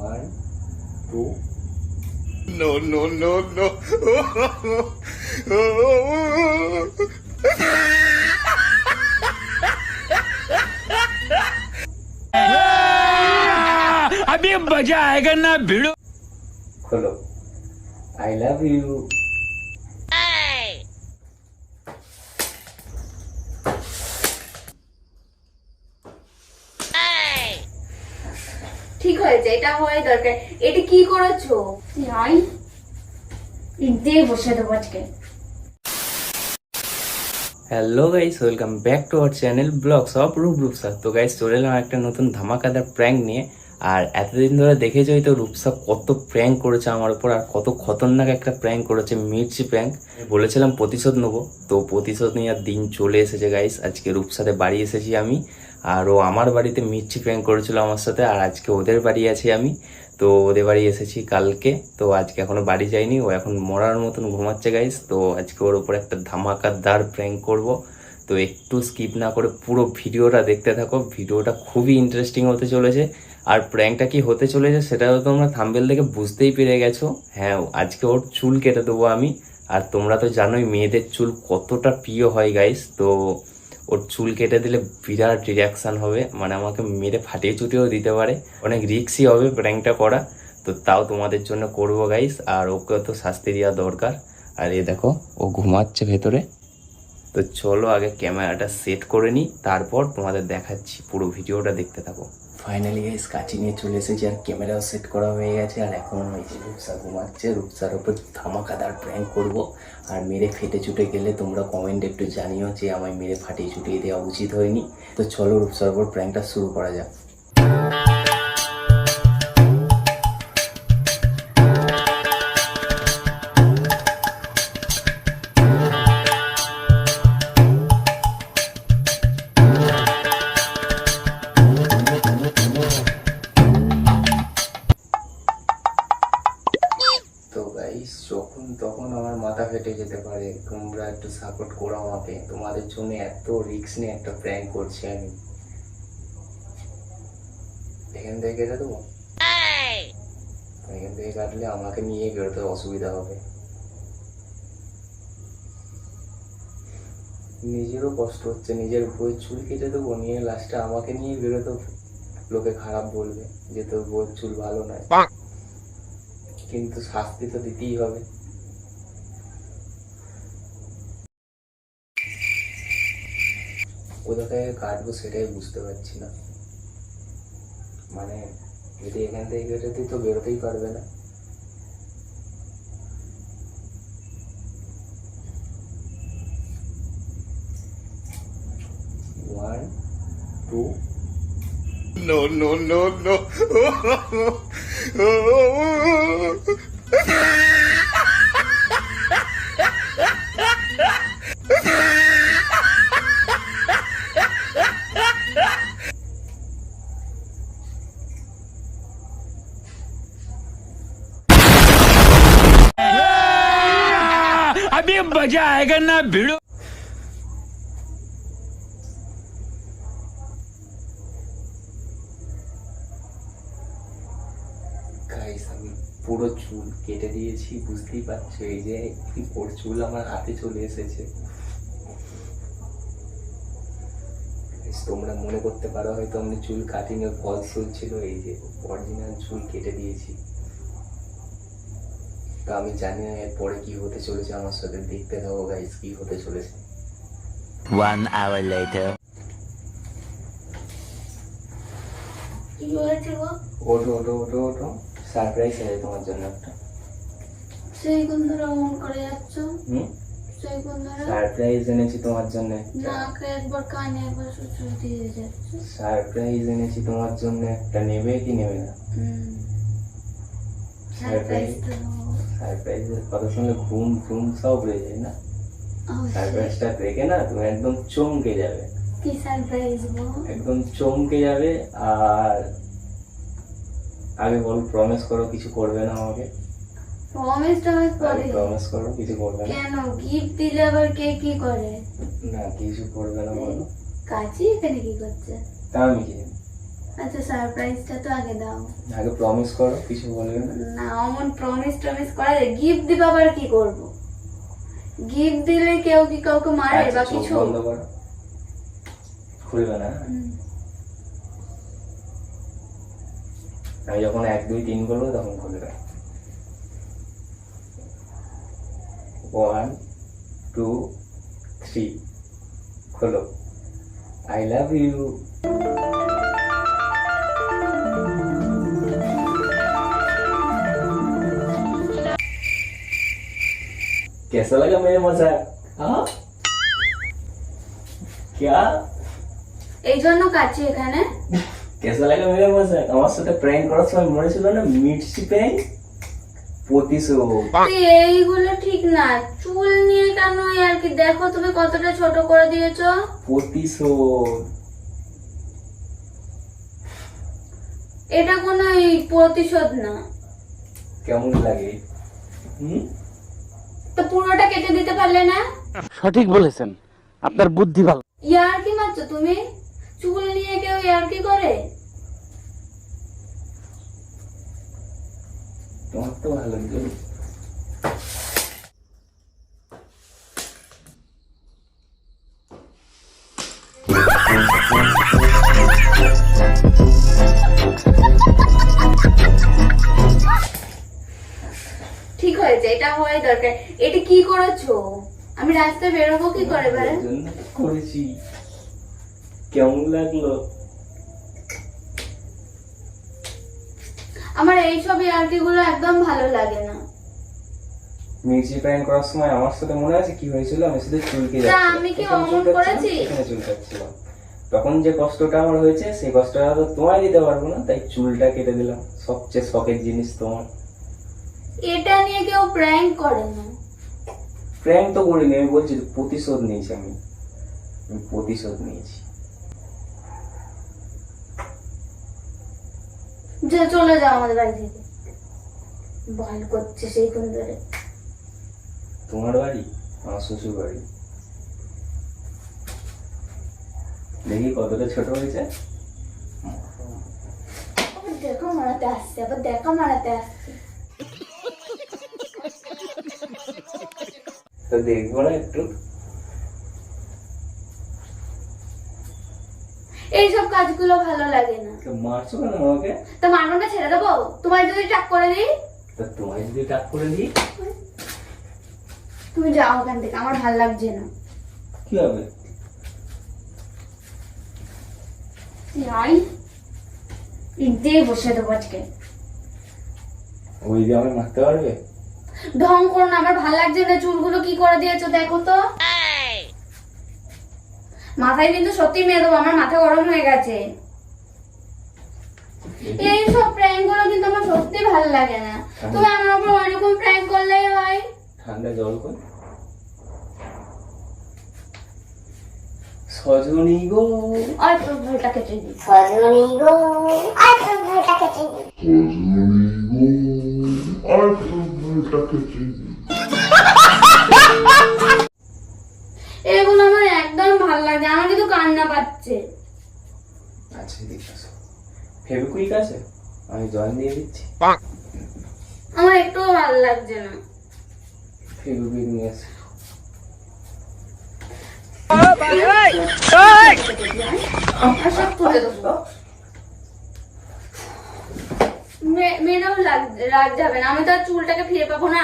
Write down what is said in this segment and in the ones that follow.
1 2 No, no, no, no. अभी मजा आएगा ना भिड़ो। खोलो। I love you. ঠিক হয়েছে, এটা হওয়াই দরকার। এটা কি করেছো? আই দিয়ে বসে দেবো আজকে। Hello guys, welcome back to our channel vlogs of Rupsa. তো গাইস চলে এলাম একটা নতুন ধামাকাদার প্র্যাঙ্ক নিয়ে। আর এতদিন ধরে দেখেছই তো রূপসা কত প্র্যাঙ্ক করেছে আমার উপর, আর কত খতরনাক একটা প্র্যাঙ্ক করেছে, মির্চি প্র্যাঙ্ক। বলেছিলাম প্রতিশোধ নেবো, তো প্রতিশোধ নেওয়ার দিন চলে এসেছে গাইস। আজকে রূপসাতে বাড়ি এসেছি আমি, আর ও আমার বাড়িতে মির্চি প্র্যাঙ্ক করেছিল আমার সাথে, আর আজকে ওদের বাড়ি আছি আমি। তো ওদের বাড়ি এসেছি কালকে, তো আজকে এখনো বাড়ি যাইনি, ও এখন মরার মতন ঘুমাচ্ছে গাইস। তো আজকে ওর উপর একটা ধামাকাদার প্র্যাঙ্ক করব, তো একটু স্কিপ না করে পুরো ভিডিওটা দেখতে থাকো। ভিডিওটা খুবই ইন্টারেস্টিং হতে চলেছে, আর প্র্যাঙ্কটা কি হতে চলেছে সেটাও তোমরা থাম্বনেল দেখে বুঝতেই পেরে গেছো। হ্যাঁ, আজকে ওর চুল কেটে দেবো আমি, আর তোমরা তো জানোই মেয়েদের চুল কতটা প্রিয় হয় গাইস। তো ওর চুল কেটে দিলে বিরাট রিয়াকশান হবে, মানে আমাকে মেরে ফাটিয়ে চুটিয়েও দিতে পারে, অনেক রিস্কই হবে প্র্যাঙ্কটা করা। তো তাও তোমাদের জন্য করবো গাইস, আর ওকে তো শাস্তি দেওয়া দরকার। আর এ দেখো ও ঘুমাচ্ছে ভেতরে। তো চলো আগে ক্যামেরাটা সেট করে নিই, তারপর তোমাদের দেখাচ্ছি, পুরো ভিডিওটা দেখতে থাকো। ফাইনালি গাইস কাছে নিয়ে চলে এসেছি, আর ক্যামেরাও সেট করা হয়ে গেছে। আর এখন হয়েছে রূপসা ঘুমাচ্ছে, রূপসার ওপর ধামাকাদার প্র্যাঙ্ক করবো। আর মেরে ফেটে চুটে গেলে তোমরা কমেন্টে একটু জানিও যে আমায় মেরে ফাটিয়ে চুটিয়ে দেওয়া উচিত হয়নি। তো চলো রূপসার ওপর প্র্যাঙ্কটা শুরু করা যাক। তো গাইস যখন তখন আমার মাথা ফেটে যেতে পারে, তোমরা একটু সাপোর্ট করো আমাকে। তোমাদের জন্য এত রিস্ক নিয়ে একটা প্র্যাঙ্ক করছি আমি। এখান থেকে কেটে দেবো, এখান থেকে কাটলে আমাকে নিয়ে বেরোতে অসুবিধা হবে, নিজেরও কষ্ট হচ্ছে। নিজের বইয়ের চুল কেটে দেবো, নিয়ে লাস্টে আমাকে নিয়ে বেরোতে লোকে খারাপ বলবে যে তোর বইয়ের চুল ভালো নয়, কিন্তু শাস্তি তো দিতেই হবে। কোথা থেকে কাটবো সেটাই বুঝতে পারছি না, মানে যদি এখান থেকে কেটে দিই তো বেরোতেই পারবে না। One two No, no, no, no. अभी मजा आएगा ना भिड़ो। গাইস আমি পুরো চুল কেটে দিয়েছি, বুঝতেই পারছো। এই যে ওর চুল আমার হাতে চলে এসেছে। তোমরা মনে করতে পারো হয়তো আমি চুল কাটিংয়ে ফলস ছিল, এই যে অরিজিনাল চুল কেটে দিয়েছি। তো আমি জানি না এরপরে কি হতে চলেছে আমার সাথে, দেখতে থাকো গাইস কি হতে চলেছে। 1 hour later. কি হয়েছে গো? ওঠো ওঠো ওঠো ওঠো, সারপ্রাইজ আছে তোমার জন্য একটা। সেই কোন ধরে অন করে যাচ্ছ? সেই কোন ধরে? সারপ্রাইজ এনেছি তোমার জন্য একটা। নাকে একবার কানে একবার সুচু দিয়ে যাচ্ছ। সারপ্রাইজ এনেছি তোমার জন্য একটা, নেবে কি নেবে না? সারপ্রাইজ তো সারপ্রাইজের কথা শুনলে ঘুম ঘুম সব উড়ে যায় না? সারপ্রাইজটা দেখে না তুমি একদম চমকে যাবে। কি সারপ্রাইজ গো? একদম চমকে যাবে। আর আগে বল, প্রমিস করো কিছু করবে না আমাকে। প্রমিস করে? প্রমিস করো কিছু করবে না। কেন গিফট দিলে আবার কে কি করে? না কিছু করবে না বলো। কাজী এখানে কি করছে? তা আমি কি জানি। আচ্ছা সারপ্রাইজটা তো আগে দাও। আগে প্রমিস করো কিছু বলবে না। না অমন প্রমিস টমিস করা যায়? গিফট দিবা আবার কি করব? গিফট দিলে কেউ কি কাউকে মারে আচ্ছা, বা চোখ কিছু? বন্ধ করো, খুলবে না। আমি যখন 1 2 3 বলবো তখন খুলবে। 1 2 3 খোলো। I love you. कैसा लगा मेरे मजाक? हाँ क्या? এই জন্য কাছে এখানে। कैसा लगा मेरे मजाक? আমার সাথে প্র্যাঙ্ক করার সময় মনে ছিল না মির্চি প্র্যাঙ্ক? প্রতিশোধ। তো এইগুলো ঠিক না, চুল নিয়ে কেন আর কি? দেখো তুমি কতটা ছোট করে দিয়েছো। প্রতিশোধ। এটা কোনো এই প্রতিশোধ না। কেমন লাগে? তো পুরোটা কেটে দিতে পারলে না? সঠিক বলেছেন, আপনার বুদ্ধি ভালো। ইয়ার কি মারছো তুমি? চুল নিয়ে কেউ ইয়ার কি করে? তোমার তো ভালো লাগে। ঠিক হয়েছে, এটা হওয়াই দরকার। এটা কি করেছো? আমি রাস্তায় বেরোবো কি করে বারে? এর জন্য করেছি। কেমন লাগলো? আমার এইসব ইয়ার্কি গুলো একদম ভালো লাগে না। মির্চি প্র্যাঙ্ক করার সময় আমার সাথে মনে আছে কি হয়েছিল? আমি শুধু চুলকে তা যাচ্ছিলাম, আমি কি এখানে অমন চুল কাটছিলাম, করেছি? এখানে চুল কাটছিলাম। তখন যে কষ্টটা আমার হয়েছে সেই কষ্টটা তো তোমায় দিতে পারবো না, তাই চুলটা কেটে দিলাম। সবচেয়ে শখের জিনিস তোমার। এটা নিয়ে কেউ প্র্যাঙ্ক করে না। প্র্যাঙ্ক তো করিনি, আমি বলছি তো, প্রতিশোধ নিয়েছি আমি প্রতিশোধ নিয়েছি। যে চলে যাও আমাদের বাড়ি থেকে। ভয় করছে সেই কোন ধরে। তোমার বাড়ি? আমার শ্বশুর বাড়ি। দেখি কতটা ছোট হয়েছে। আবার দেখা মারাতে আসছে, আবার দেখা মারাতে আসছে। তো দেখবো না একটু? এইসব কাজগুলো ভালো লাগে না। তো মারছো কেন আমাকে? তা মারবো না, ছেড়ে দেবো? তোমায় যদি টাক করে দিই? তা তোমায় যদি টাক করে দিই তুমি যাও ওখান থেকে, আমার ভালো লাগছে না। কি হবে? যাই, ইট দিয়ে বসে দেবো আজকে। ওই দিয়ে আমাকে মারতে পারবে? ঢং করো না, আমার ভালো লাগছে না। চুলগুলো কি করে দিয়েছো দেখো তো। মাথায় কিন্তু সত্যি মেরে দেবো, আমার মাথা গরম হয়ে গেছে। এইসব প্র্যাঙ্ক গুলো কিন্তু আমার সত্যি ভালো লাগে না। তুমি আমার উপর ওইরকম প্র্যাঙ্ক করলেই হয়। ঠান্ডা জল কর। সজনী গো, আর তোর ভুলটা কেটে দিই। এগুলো আমার একদম ভালো লাগে, আমার কিন্তু কান্না পাচ্ছে। আচ্ছা দেখে আসো। ফেবিকুইক আছে? আমি জয়েন দিয়ে দিচ্ছি। আমার একটুও ভালো লাগছে না। ফেবিকুইক নিয়ে আসি। আর সব তুলে দেবো। মেয়েরাও রাগ যাবে না, আমি তো আর চুলটাকে ফিরে পাবো না।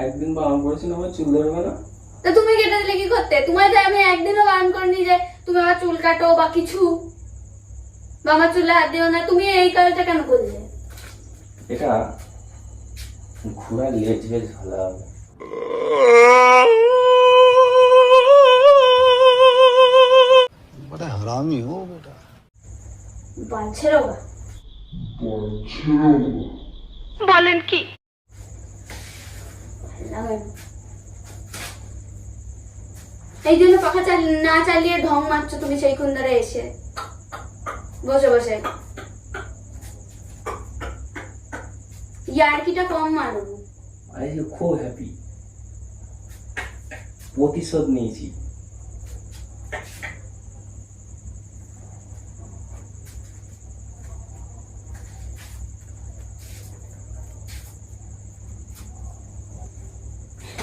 একদিন বারণ করেছিল আমার চুল ধরবে না। তা তুমি কেটে দিলে কি করতে? তোমায় যে আমি একদিনও বারণ করিনি যে তুমি আমার চুল কাটো বা কিছু, বা আমার চুলে হাত দিও না। তুমি এই কাজটা কেন করলে? এটা ঘোড়া লেজ বেশ ভালো হবে। बड़ा हरामी हो बेटा। বাঁচছে রোগা। বলেন কি? এই জন্য পাখা না চালিয়ে ঢং মারছো তুমি সেই কোন ধরে এসে বসে বসে। ইয়ার্কিটা কম মারো। আই খুব হ্যাপি। প্রতিশোধ নিয়েছি।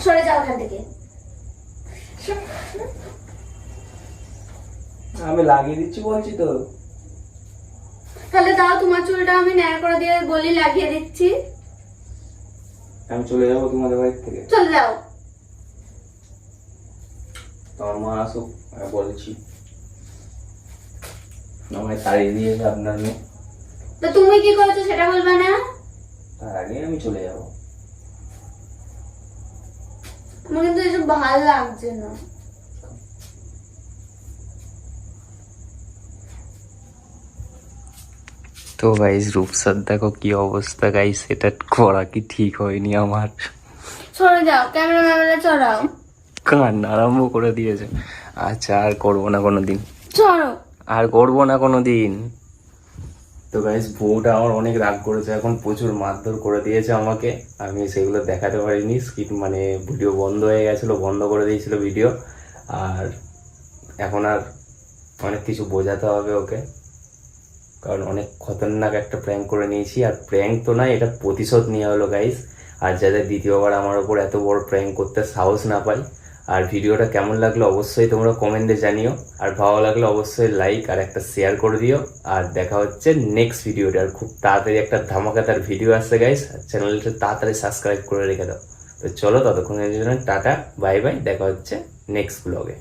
সরে যাও ওখান থেকে। আমি লাগিয়ে দিচ্ছি বলছি তো। তাহলে দাও তোমার চুলটা আমি ন্যায় করে দিয়ে বলি লাগিয়ে দিচ্ছি। আমি চলে যাবো তোমাদের বাড়ি থেকে। চলে যাও। তোমার মা আসুক, আমি বলছি আমায় তাড়িয়ে দিয়েছে আপনার মেয়ে, তো তুমি কি করেছো সেটা বলবা না? তার আগে আমি চলে যাবো। আমার কিন্তু এসব ভালো লাগছে না। তো গাইস রূপসার দেখো কি অবস্থা গাইস, এটা করা কি ঠিক হয়নি আমার। সরে যাও, ক্যামেরা চড়াও। কান আরম্ভ করে দিয়েছে। আচ্ছা আর করবো না কোনোদিন, চড়ো। আর করবো না কোনোদিন। তো গাইস বউটা আমার অনেক রাগ করেছে, এখন প্রচুর মারধর করে দিয়েছে আমাকে। আমি সেগুলো দেখাতে পারিনি, স্কিপ মানে ভিডিও বন্ধ হয়ে গেছিলো, বন্ধ করে দিয়েছিল ভিডিও। আর এখন আর অনেক কিছু বোঝাতে হবে ওকে, কারণ অনেক খতরনাক একটা প্র্যাঙ্ক করে নিয়েছি। আর প্র্যাঙ্ক তো নয়, এটা প্রতিশোধ নেওয়া হলো গাইস। আর যাতে দ্বিতীয়বার আমার ওপর এত বড় প্র্যাঙ্ক করতে সাহস না পাই। আর ভিডিওটা কেমন লাগলো অবশ্যই তোমরা কমেন্টে জানিও, আর ভালো লাগলে অবশ্যই লাইক আর একটা শেয়ার করে দিও। আর দেখা হচ্ছে নেক্সট ভিডিওটা, আর খুব তাড়াতাড়ি একটা ধামাকাদার ভিডিও আসছে গাইস, চ্যানেলটা তাড়াতাড়ি সাবস্ক্রাইব করে রেখে দাও। তো চলো ততক্ষণের জন্য টাটা বাই বাই, দেখা হচ্ছে নেক্সট ব্লগে।